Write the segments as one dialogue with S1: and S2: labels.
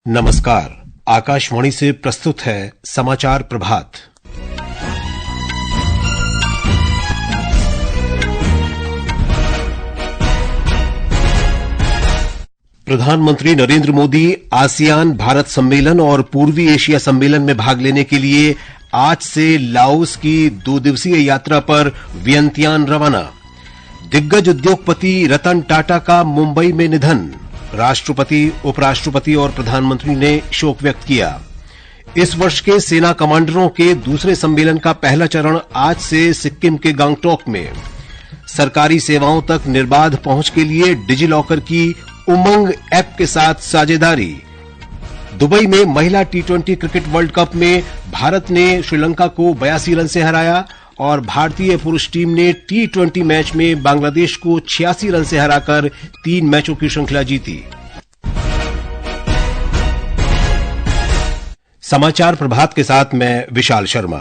S1: नमस्कार। आकाशवाणी से प्रस्तुत है समाचार प्रभात। प्रधानमंत्री नरेंद्र मोदी आसियान भारत सम्मेलन और पूर्वी एशिया सम्मेलन में भाग लेने के लिए आज से लाओस की 2 दिवसीय यात्रा पर वियंतियान रवाना। दिग्गज उद्योगपति रतन टाटा का मुंबई में निधन। राष्ट्रपति, उपराष्ट्रपति और प्रधानमंत्री ने शोक व्यक्त किया। इस वर्ष के सेना कमांडरों के दूसरे सम्मेलन का पहला चरण आज से सिक्किम के गंगटोक में। सरकारी सेवाओं तक निर्बाध पहुंच के लिए डिजी लॉकर की उमंग ऐप के साथ साझेदारी। दुबई में महिला T20 क्रिकेट वर्ल्ड कप में भारत ने श्रीलंका को 82 रन से हराया और भारतीय पुरुष टीम ने T20 मैच में बांग्लादेश को 86 रन से हराकर 3 मैचों की श्रृंखला जीती। समाचार प्रभात के साथ मैं विशाल शर्मा।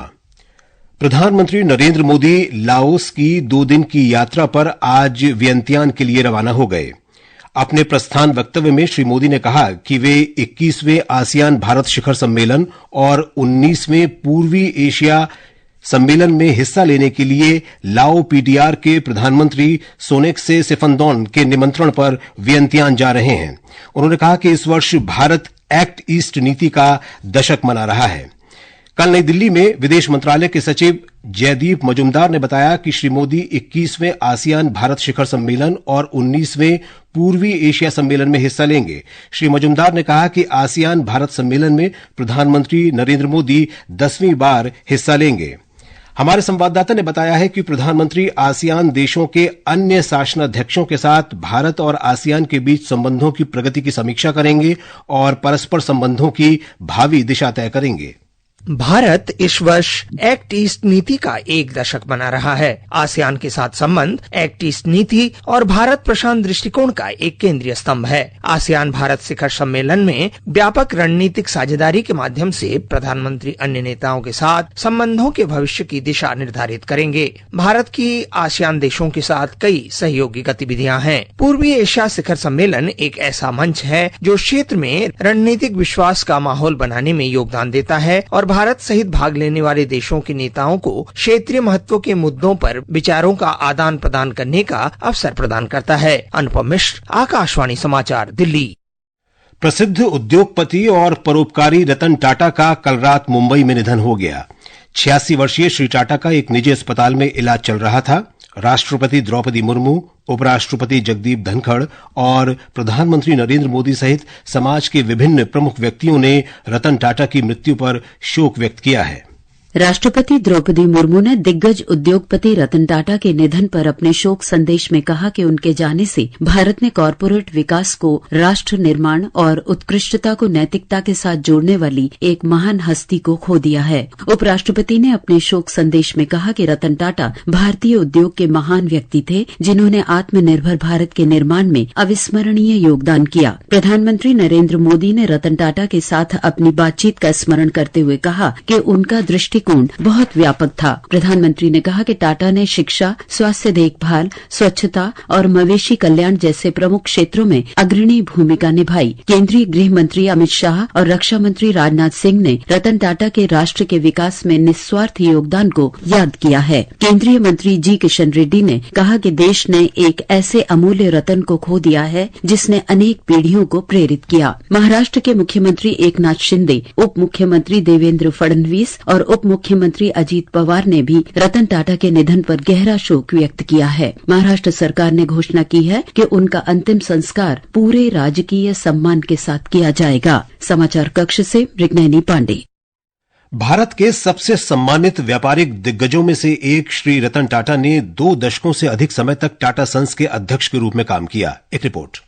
S1: प्रधानमंत्री नरेंद्र मोदी लाओस की 2 दिन की यात्रा पर आज वियंतियान के लिए रवाना हो गए। अपने प्रस्थान वक्तव्य में श्री मोदी ने कहा कि वे 21वें आसियान भारत शिखर सम्मेलन और 19वें पूर्वी एशिया सम्मेलन में हिस्सा लेने के लिए लाओ पीडीआर के प्रधानमंत्री सोनेक्से सिफंदोन के निमंत्रण पर वियंतियान जा रहे हैं। उन्होंने कहा कि इस वर्ष भारत एक्ट ईस्ट नीति का दशक मना रहा है। कल नई दिल्ली में विदेश मंत्रालय के सचिव जयदीप मजुमदार ने बताया कि श्री मोदी 21वें आसियान भारत शिखर सम्मेलन और 19वें पूर्वी एशिया सम्मेलन में हिस्सा लेंगे। श्री मजुमदार ने कहा कि आसियान भारत सम्मेलन में प्रधानमंत्री नरेंद्र मोदी 10वीं बार हिस्सा लेंगे। हमारे संवाददाता ने बताया है कि प्रधानमंत्री आसियान देशों के अन्य शासनाध्यक्षों के साथ भारत और आसियान के बीच संबंधों की प्रगति की समीक्षा करेंगे और परस्पर संबंधों की भावी दिशा तय करेंगे।
S2: भारत इस वर्ष एक्ट ईस्ट नीति का 1 दशक मना रहा है। आसियान के साथ संबंध एक्ट ईस्ट नीति और भारत प्रशांत दृष्टिकोण का एक केंद्रीय स्तंभ है। आसियान भारत शिखर सम्मेलन में व्यापक रणनीतिक साझेदारी के माध्यम से प्रधानमंत्री अन्य नेताओं के साथ संबंधों के भविष्य की दिशा निर्धारित करेंगे। भारत की आसियान देशों के साथ कई सहयोगी गतिविधियां हैं। पूर्वी एशिया शिखर सम्मेलन एक ऐसा मंच है जो क्षेत्र में रणनीतिक विश्वास का माहौल बनाने में योगदान देता है और भारत सहित भाग लेने वाले देशों के नेताओं को क्षेत्रीय महत्व के मुद्दों पर विचारों का आदान प्रदान करने का अवसर प्रदान करता है। अनुपम मिश्र, आकाशवाणी समाचार, दिल्ली।
S1: प्रसिद्ध उद्योगपति और परोपकारी रतन टाटा का कल रात मुंबई में निधन हो गया। 86 वर्षीय श्री टाटा का एक निजी अस्पताल में इलाज चल रहा था। राष्ट्रपति द्रौपदी मुर्मू, उपराष्ट्रपति जगदीप धनखड़ और प्रधानमंत्री नरेंद्र मोदी सहित समाज के विभिन्न प्रमुख व्यक्तियों ने रतन टाटा की मृत्यु पर शोक व्यक्त किया है।
S3: राष्ट्रपति द्रौपदी मुर्मू ने दिग्गज उद्योगपति रतन टाटा के निधन पर अपने शोक संदेश में कहा कि उनके जाने से भारत ने कॉरपोरेट विकास को राष्ट्र निर्माण और उत्कृष्टता को नैतिकता के साथ जोड़ने वाली एक महान हस्ती को खो दिया है। उपराष्ट्रपति ने अपने शोक संदेश में कहा कि रतन टाटा भारतीय उद्योग के महान व्यक्ति थे जिन्होंने आत्मनिर्भर भारत के निर्माण में अविस्मरणीय योगदान किया। प्रधानमंत्री नरेंद्र मोदी ने रतन टाटा के साथ अपनी बातचीत का स्मरण करते हुए कहा कि उनका दृष्टिकोण बहुत व्यापक था। प्रधानमंत्री ने कहा कि टाटा ने शिक्षा, स्वास्थ्य देखभाल, स्वच्छता और मवेशी कल्याण जैसे प्रमुख क्षेत्रों में अग्रणी भूमिका निभाई। केंद्रीय गृह मंत्री अमित शाह और रक्षा मंत्री राजनाथ सिंह ने रतन टाटा के राष्ट्र के विकास में निस्वार्थ योगदान को याद किया है। केंद्रीय मंत्री जी किशन रेड्डी ने कहा कि देश ने एक ऐसे अमूल्य रतन को खो दिया है जिसने अनेक पीढ़ियों को प्रेरित किया। महाराष्ट्र के मुख्यमंत्री एकनाथ शिंदे, उप मुख्यमंत्री देवेंद्र फडणवीस और उप मुख्यमंत्री अजीत पवार ने भी रतन टाटा के निधन पर गहरा शोक व्यक्त किया है। महाराष्ट्र सरकार ने घोषणा की है कि उनका अंतिम संस्कार पूरे राजकीय सम्मान के साथ किया जाएगा। समाचार कक्ष से मृगनयनी पांडे।
S1: भारत के सबसे सम्मानित व्यापारिक दिग्गजों में से एक श्री रतन टाटा ने 2 दशकों से अधिक समय तक टाटा सन्स के अध्यक्ष के रूप में काम किया। एक रिपोर्ट।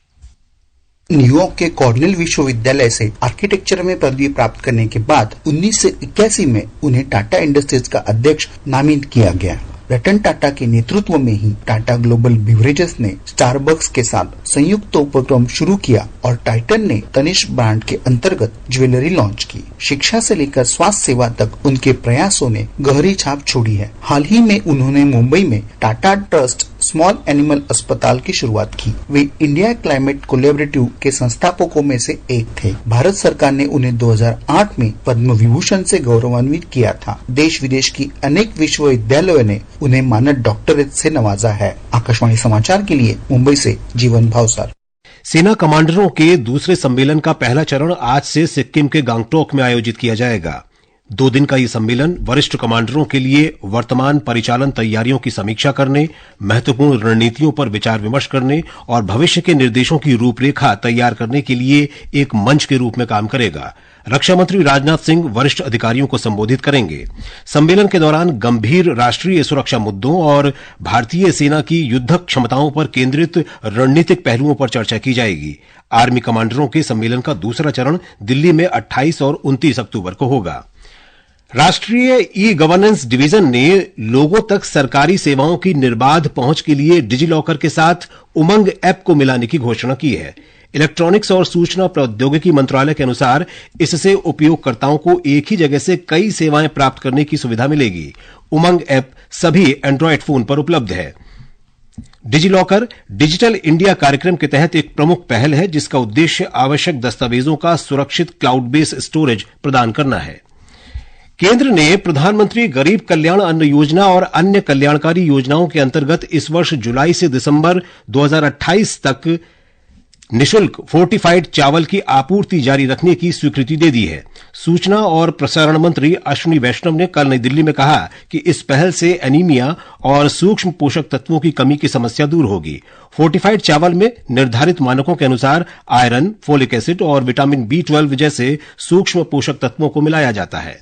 S4: न्यूयॉर्क के कॉर्नेल विश्वविद्यालय से आर्किटेक्चर में पदवी प्राप्त करने के बाद 1981 में उन्हें टाटा इंडस्ट्रीज का अध्यक्ष नामित किया गया। रतन टाटा के नेतृत्व में ही टाटा ग्लोबल बिवरेजेस ने स्टारबक्स के साथ संयुक्त उपक्रम शुरू किया और टाइटन ने तनिष्क ब्रांड के अंतर्गत ज्वेलरी लॉन्च की। शिक्षा से लेकर स्वास्थ्य सेवा तक उनके प्रयासों ने गहरी छाप छोड़ी है। हाल ही में उन्होंने मुंबई में टाटा ट्रस्ट स्मॉल एनिमल अस्पताल की शुरुआत की। वे इंडिया क्लाइमेट कोलैबोरेटिव के संस्थापकों में से एक थे। भारत सरकार ने उन्हें 2008 में पद्म विभूषण से गौरवान्वित किया था। देश विदेश की अनेक विश्वविद्यालयों ने उन्हें मानद डॉक्टरेट से नवाजा है। आकाशवाणी समाचार के लिए मुंबई से जीवन भावसार।
S1: सेना कमांडरों के दूसरे सम्मेलन का पहला चरण आज से सिक्किम के गांगटोक में आयोजित किया जाएगा। 2 दिन का यह सम्मेलन वरिष्ठ कमांडरों के लिए वर्तमान परिचालन तैयारियों की समीक्षा करने, महत्वपूर्ण रणनीतियों पर विचार विमर्श करने और भविष्य के निर्देशों की रूपरेखा तैयार करने के लिए एक मंच के रूप में काम करेगा। रक्षा मंत्री राजनाथ सिंह वरिष्ठ अधिकारियों को संबोधित करेंगे। सम्मेलन के दौरान गंभीर राष्ट्रीय सुरक्षा मुद्दों और भारतीय सेना की युद्धक क्षमताओं पर केंद्रित रणनीतिक पहलुओं पर चर्चा की जाएगी। आर्मी कमांडरों के सम्मेलन का दूसरा चरण दिल्ली में 28 और 29 अक्टूबर को होगा। राष्ट्रीय ई गवर्नेंस डिवीजन ने लोगों तक सरकारी सेवाओं की निर्बाध पहुंच के लिए डिजिलॉकर के साथ उमंग ऐप को मिलाने की घोषणा की है। इलेक्ट्रॉनिक्स और सूचना प्रौद्योगिकी मंत्रालय के अनुसार इससे उपयोगकर्ताओं को एक ही जगह से कई सेवाएं प्राप्त करने की सुविधा मिलेगी। उमंग ऐप सभी एंड्रॉयड फोन पर उपलब्ध है। डिजिलॉकर डिजिटल इंडिया कार्यक्रम के तहत एक प्रमुख पहल है, जिसका उद्देश्य आवश्यक दस्तावेजों का सुरक्षित क्लाउड बेस्ड स्टोरेज प्रदान करना है। केंद्र ने प्रधानमंत्री गरीब कल्याण अन्न योजना और अन्य कल्याणकारी योजनाओं के अंतर्गत इस वर्ष जुलाई से दिसंबर 2028 तक निशुल्क फोर्टिफाइड चावल की आपूर्ति जारी रखने की स्वीकृति दे दी है। सूचना और प्रसारण मंत्री अश्विनी वैष्णव ने कल नई दिल्ली में कहा कि इस पहल से एनीमिया और सूक्ष्म पोषक तत्वों की कमी की समस्या दूर होगी। फोर्टिफाइड चावल में निर्धारित मानकों के अनुसार आयरन, फोलिक एसिड और विटामिन B12 जैसे सूक्ष्म पोषक तत्वों को मिलाया जाता है।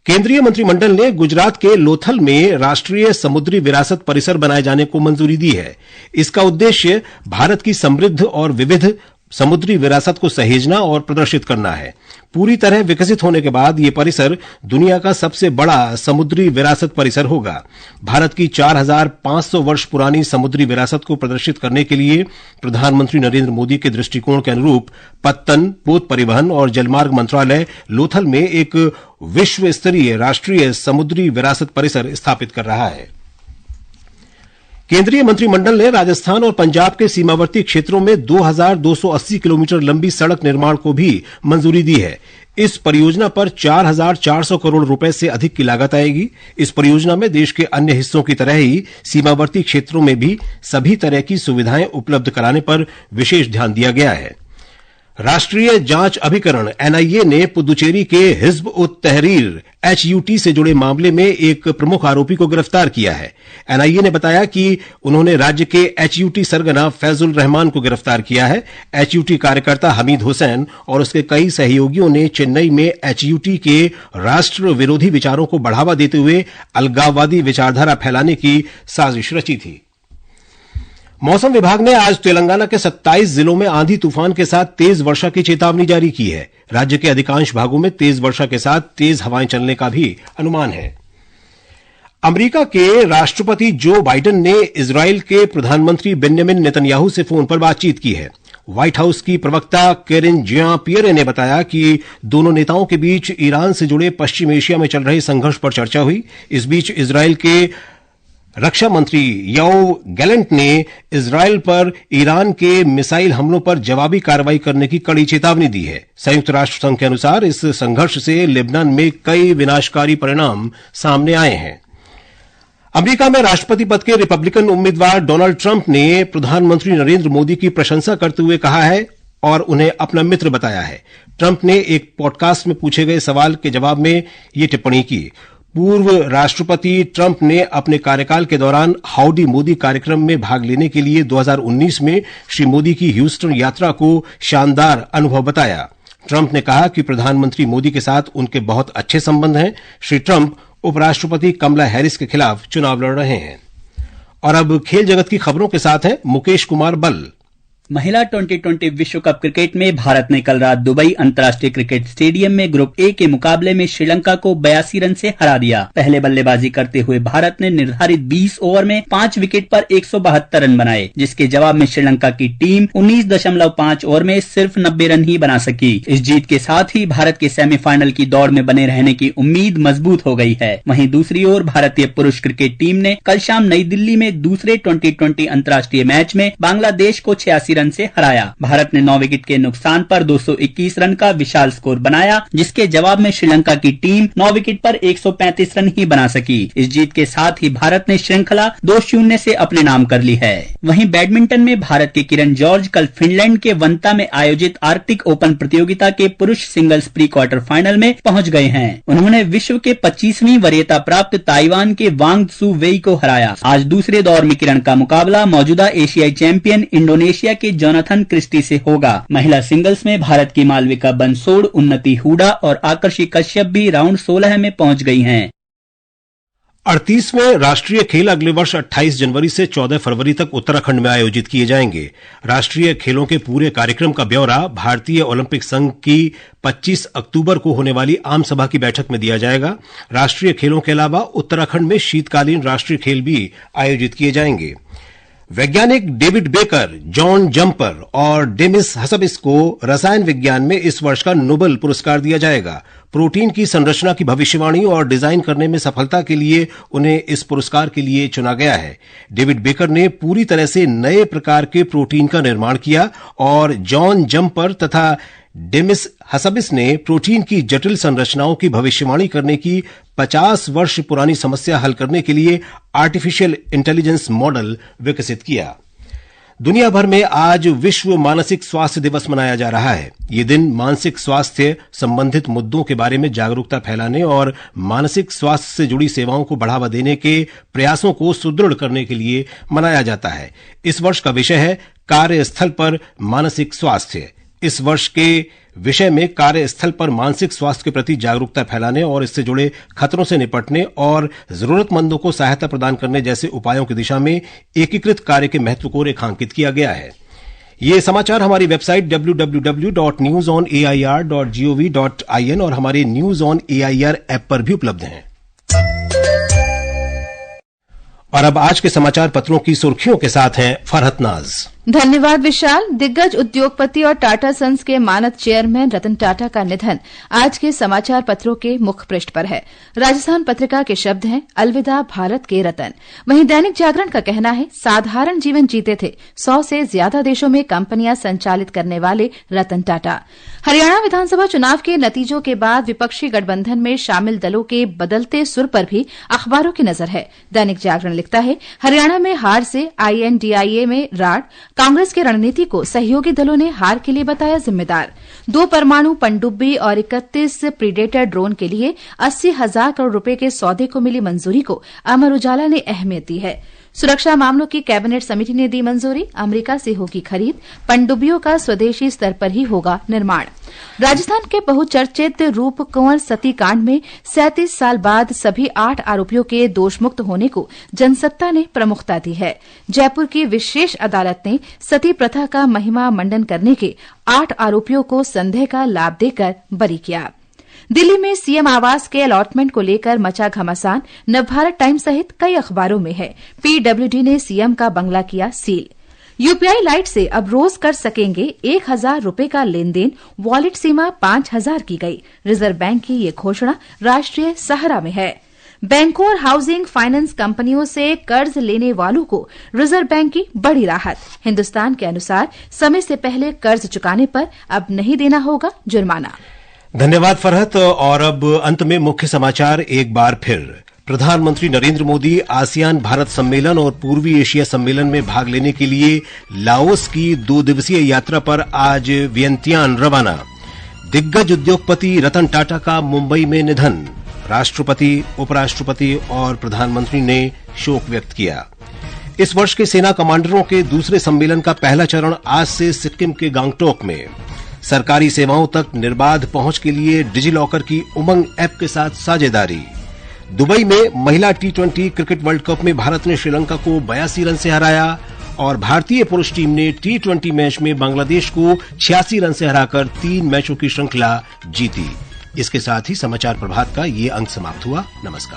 S1: केंद्रीय मंत्रिमंडल ने गुजरात के लोथल में राष्ट्रीय समुद्री विरासत परिसर बनाए जाने को मंजूरी दी है। इसका उद्देश्य भारत की समृद्ध और विविध समुद्री विरासत को सहेजना और प्रदर्शित करना है। पूरी तरह विकसित होने के बाद यह परिसर दुनिया का सबसे बड़ा समुद्री विरासत परिसर होगा। भारत की 4500 वर्ष पुरानी समुद्री विरासत को प्रदर्शित करने के लिए प्रधानमंत्री नरेंद्र मोदी के दृष्टिकोण के अनुरूप पत्तन, पोत परिवहन और जलमार्ग मंत्रालय लोथल में एक विश्व स्तरीय राष्ट्रीय समुद्री विरासत परिसर स्थापित कर रहा है। केंद्रीय मंत्रिमंडल ने राजस्थान और पंजाब के सीमावर्ती क्षेत्रों में 2280 किलोमीटर लंबी सड़क निर्माण को भी मंजूरी दी है। इस परियोजना पर 4400 करोड़ रुपए से अधिक की लागत आएगी। इस परियोजना में देश के अन्य हिस्सों की तरह ही सीमावर्ती क्षेत्रों में भी सभी तरह की सुविधाएं उपलब्ध कराने पर विशेष ध्यान दिया गया है। राष्ट्रीय जांच अभिकरण NIA ने पुदुचेरी के हिज्ब उत तहरीर HUT से जुड़े मामले में एक प्रमुख आरोपी को गिरफ्तार किया है। NIA ने बताया कि उन्होंने राज्य के HUT सरगना फैजुल रहमान को गिरफ्तार किया है। HUT कार्यकर्ता हमीद हुसैन और उसके कई सहयोगियों ने चेन्नई में HUT के राष्ट्र विरोधी विचारों को बढ़ावा देते हुए अलगाववादी विचारधारा फैलाने की साजिश रची थी। मौसम विभाग ने आज तेलंगाना के 27 जिलों में आंधी तूफान के साथ तेज वर्षा की चेतावनी जारी की है। राज्य के अधिकांश भागों में तेज वर्षा के साथ तेज हवाएं चलने का भी अनुमान है। अमेरिका के राष्ट्रपति जो बाइडेन ने इजराइल के प्रधानमंत्री बेंजामिन नेतन्याहू से फोन पर बातचीत की है। व्हाइट हाउस की प्रवक्ता केरिन जियां पियरे ने बताया कि दोनों नेताओं के बीच ईरान से जुड़े पश्चिम एशिया में चल रहे संघर्ष पर चर्चा हुई। इस बीच इजराइल के रक्षा मंत्री योव गैलेंट ने इजराइल पर ईरान के मिसाइल हमलों पर जवाबी कार्रवाई करने की कड़ी चेतावनी दी है। संयुक्त राष्ट्र संघ के अनुसार इस संघर्ष से लेबनान में कई विनाशकारी परिणाम सामने आए हैं। अमेरिका में राष्ट्रपति पद के रिपब्लिकन उम्मीदवार डोनाल्ड ट्रंप ने प्रधानमंत्री नरेंद्र मोदी की प्रशंसा करते हुए कहा है और उन्हें अपना मित्र बताया है। ट्रंप ने एक पॉडकास्ट में पूछे गए सवाल के जवाब में ये टिप्पणी की। पूर्व राष्ट्रपति ट्रंप ने अपने कार्यकाल के दौरान हाउडी मोदी कार्यक्रम में भाग लेने के लिए 2019 में श्री मोदी की ह्यूस्टन यात्रा को शानदार अनुभव बताया। ट्रंप ने कहा कि प्रधानमंत्री मोदी के साथ उनके बहुत अच्छे संबंध हैं। श्री ट्रंप उपराष्ट्रपति कमला हैरिस के खिलाफ चुनाव लड़ रहे हैं। और अब खेल जगत की खबरों के साथ हैं मुकेश कुमार बल।
S5: महिला 2020 विश्व कप क्रिकेट में भारत ने कल रात दुबई अंतर्राष्ट्रीय क्रिकेट स्टेडियम में ग्रुप ए के मुकाबले में श्रीलंका को 82 रन से हरा दिया। पहले बल्लेबाजी करते हुए भारत ने निर्धारित 20 ओवर में 5 विकेट पर 172 रन बनाए, जिसके जवाब में श्रीलंका की टीम 19.5 ओवर में सिर्फ 90 रन ही बना सकी। इस जीत के साथ ही भारत के सेमीफाइनल की दौड़ में बने रहने की उम्मीद मजबूत हो गई है। वहीं दूसरी ओर भारतीय पुरुष क्रिकेट टीम ने कल शाम नई दिल्ली में दूसरे 2020 अंतर्राष्ट्रीय मैच में बांग्लादेश को 86 रन से हराया। भारत ने 9 विकेट के नुकसान पर 221 रन का विशाल स्कोर बनाया, जिसके जवाब में श्रीलंका की टीम 9 विकेट पर 135 रन ही बना सकी। इस जीत के साथ ही भारत ने श्रृंखला 2-0 से अपने नाम कर ली है। वहीं बैडमिंटन में भारत के किरण जॉर्ज कल फिनलैंड के वंता में आयोजित आर्कटिक ओपन प्रतियोगिता के पुरुष सिंगल्स प्री क्वार्टर फाइनल में पहुंच गए हैं। उन्होंने विश्व के 25वीं वरीयता प्राप्त ताइवान के वांग सू वेई को हराया। आज दूसरे दौर में किरण का मुकाबला मौजूदा एशियाई चैंपियन इंडोनेशिया के जोनाथन क्रिस्टी से होगा। महिला सिंगल्स में भारत की मालविका बंसोड़, उन्नति हुडा और आकर्षि कश्यप भी राउंड 16 में पहुंच गई हैं।
S1: 38वें राष्ट्रीय खेल अगले वर्ष 28 जनवरी से 14 फरवरी तक उत्तराखंड में आयोजित किए जाएंगे। राष्ट्रीय खेलों के पूरे कार्यक्रम का ब्यौरा भारतीय ओलंपिक संघ की 25 अक्टूबर को होने वाली आम सभा की बैठक में दिया जाएगा। राष्ट्रीय खेलों के अलावा उत्तराखंड में शीतकालीन राष्ट्रीय खेल भी आयोजित किए जाएंगे। वैज्ञानिक डेविड बेकर, जॉन जंपर और डेमिस हसबिस को रसायन विज्ञान में इस वर्ष का नोबेल पुरस्कार दिया जाएगा। प्रोटीन की संरचना की भविष्यवाणी और डिजाइन करने में सफलता के लिए उन्हें इस पुरस्कार के लिए चुना गया है। डेविड बेकर ने पूरी तरह से नए प्रकार के प्रोटीन का निर्माण किया और जॉन जंपर तथा डेमिस हसबिस ने प्रोटीन की जटिल संरचनाओं की भविष्यवाणी करने की 50 वर्ष पुरानी समस्या हल करने के लिए आर्टिफिशियल इंटेलिजेंस मॉडल विकसित किया। दुनिया भर में आज विश्व मानसिक स्वास्थ्य दिवस मनाया जा रहा है। ये दिन मानसिक स्वास्थ्य संबंधित मुद्दों के बारे में जागरूकता फैलाने और मानसिक स्वास्थ्य से जुड़ी सेवाओं को बढ़ावा देने के प्रयासों को सुदृढ़ करने के लिए मनाया जाता है। इस वर्ष का विषय है कार्यस्थल पर मानसिक स्वास्थ्य। इस वर्ष के विषय में कार्यस्थल पर मानसिक स्वास्थ्य के प्रति जागरूकता फैलाने और इससे जुड़े खतरों से निपटने और जरूरतमंदों को सहायता प्रदान करने जैसे उपायों की दिशा में एकीकृत कार्य के महत्व को रेखांकित किया गया है। ये समाचार हमारी वेबसाइट www.newsonair.gov.in और हमारे न्यूज ऑन एआईआर ऐप पर भी उपलब्ध हैं। और अब आज के समाचार पत्रों की सुर्खियों के साथ हैं फरहत नाज।
S6: धन्यवाद विशाल। दिग्गज उद्योगपति और टाटा सन्स के मानद चेयरमैन रतन टाटा का निधन आज के समाचार पत्रों के मुख्य पृष्ठ पर है। राजस्थान पत्रिका के शब्द हैं, अलविदा भारत के रतन। वहीं दैनिक जागरण का कहना है, साधारण जीवन जीते थे, 100 से ज्यादा देशों में कंपनियां संचालित करने वाले रतन टाटा। हरियाणा विधानसभा चुनाव के नतीजों के बाद विपक्षी गठबंधन में शामिल दलों के बदलते सुर पर भी अखबारों की नजर है। दैनिक जागरण लिखता है, हरियाणा में हार से INDIA में राड, कांग्रेस की रणनीति को सहयोगी दलों ने हार के लिए बताया जिम्मेदार। 2 परमाणु पनडुब्बी और 31 प्रीडेटर ड्रोन के लिए 80,000 करोड़ रुपए के सौदे को मिली मंजूरी को अमर उजाला ने अहमियत दी है। सुरक्षा मामलों की कैबिनेट समिति ने दी मंजूरी, अमेरिका से होगी खरीद, पनडुब्बियों का स्वदेशी स्तर पर ही होगा निर्माण। राजस्थान के बहुचर्चित रूप कुंवर सती कांड में 37 साल बाद सभी 8 आरोपियों के दोषमुक्त होने को जनसत्ता ने प्रमुखता दी है। जयपुर की विशेष अदालत ने सती प्रथा का महिमा मंडन करने के 8 आरोपियों को संदेह का लाभ देकर बरी किया। दिल्ली में सीएम आवास के अलॉटमेंट को लेकर मचा घमासान नवभारत टाइम्स सहित कई अखबारों में है। PWD ने सीएम का बंगला किया सील। यूपीआई लाइट से अब रोज कर सकेंगे 1,000 रुपए का लेन देन, वॉलेट सीमा 5,000 की गई। रिजर्व बैंक की ये घोषणा राष्ट्रीय सहारा में है। बैंकों और हाउसिंग फाइनेंस कंपनियों से कर्ज लेने वालों को रिजर्व बैंक की बड़ी राहत। हिन्दुस्तान के अनुसार समय से पहले कर्ज चुकाने पर अब नहीं देना होगा जुर्माना।
S1: धन्यवाद फरहत। और अब अंत में मुख्य समाचार एक बार फिर। प्रधानमंत्री नरेंद्र मोदी आसियान भारत सम्मेलन और पूर्वी एशिया सम्मेलन में भाग लेने के लिए लाओस की 2 दिवसीय यात्रा पर आज वियंतियान रवाना। दिग्गज उद्योगपति रतन टाटा का मुंबई में निधन। राष्ट्रपति, उपराष्ट्रपति और प्रधानमंत्री ने शोक व्यक्त किया। इस वर्ष के सेना कमांडरों के दूसरे सम्मेलन का पहला चरण आज से सिक्किम के गांगटोक में। सरकारी सेवाओं तक निर्बाध पहुंच के लिए डिजिलॉकर की उमंग ऐप के साथ साझेदारी। दुबई में महिला T20 क्रिकेट वर्ल्ड कप में भारत ने श्रीलंका को 82 रन से हराया और भारतीय पुरुष टीम ने T20 मैच में बांग्लादेश को 86 रन से हराकर 3 मैचों की श्रृंखला जीती। इसके साथ ही समाचार प्रभात का ये अंक समाप्त हुआ। नमस्कार।